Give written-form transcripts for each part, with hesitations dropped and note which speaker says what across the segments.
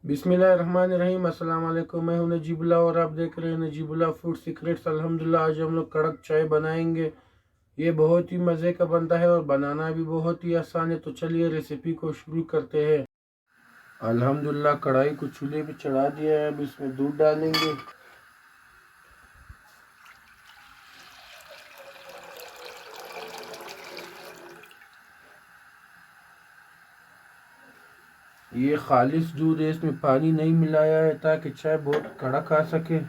Speaker 1: बिस्मिल्लाहिर्रहमानिर्रहीम। अस्सलाम वालेकुम। मैं हूं नजीबुल्लाह और आप देख रहे हैं नजीबुल्लाह फूड सीक्रेट्स। अल्हम्दुलिल्लाह आज हम लोग कड़क चाय बनाएंगे। ये बहुत ही मज़े का बनता है और बनाना भी बहुत ही आसान है। तो चलिए रेसिपी को शुरू करते हैं। अल्हम्दुलिल्लाह कढ़ाई को चूल्हे पे चढ़ा दिया है। अब इसमें दूध डालेंगे। ये खालिश दूध है, इसमें पानी नहीं मिलाया है ताकि चाय बहुत कड़क आ सके।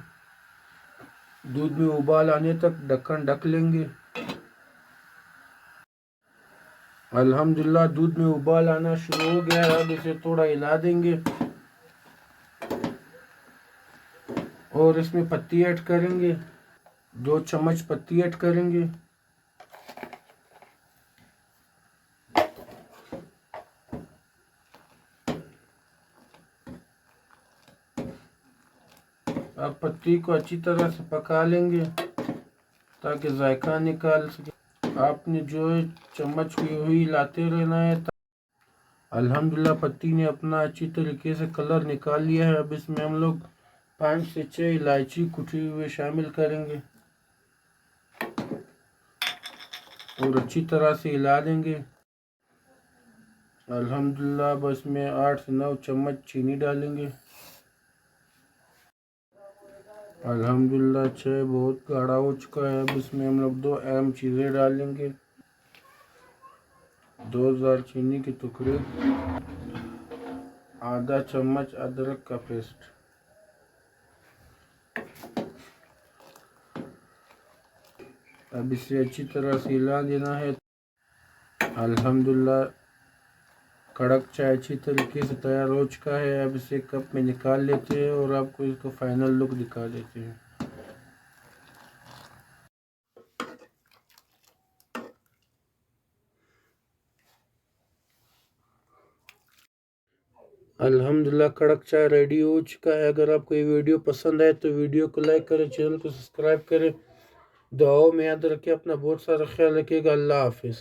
Speaker 1: दूध में उबाल आने तक ढक्कन ढक लेंगे। अल्हम्दुलिल्लाह दूध में उबाल आना शुरू हो गया है। अब इसे थोड़ा हिला देंगे और इसमें पत्ती ऐड करेंगे। 2 चम्मच पत्ती ऐड करेंगे। अब पत्ती को अच्छी तरह से पका लेंगे ताकि जायका निकाल सके। आपने जो है चम्मच की हुई हिलाते रहना है। अल्हम्दुलिल्लाह पत्ती ने अपना अच्छी तरीके से कलर निकाल लिया है। अब इसमें हम लोग 5 से 6 इलायची कुटी हुए शामिल करेंगे और अच्छी तरह से हिला देंगे। अल्हम्दुलिल्लाह बस में 8 से 9 चम्मच चीनी डालेंगे। अल्हम्दुलिल्लाह चाय बहुत गाढ़ा हो चुका है। अब इसमें हम लोग 2 अहम चीज़ें डालेंगे। 2 दालचीनी के टुकड़े, आधा चम्मच अदरक का पेस्ट। अब इसे अच्छी तरह से हिला देना है। अल्हम्दुलिल्लाह कड़क चाय अच्छी तरीके से तैयार हो चुका है। अब इसे कप में निकाल लेते हैं और आपको इसका फाइनल लुक दिखा देते हैं। अल्हम्दुलिल्लाह कड़क चाय रेडी हो चुका है। अगर आपको ये वीडियो पसंद आए तो वीडियो को लाइक करें, चैनल को सब्सक्राइब करें। दुआओं में याद रखें, अपना बहुत सारा ख्याल रखिएगा। अल्लाह हाफिज़।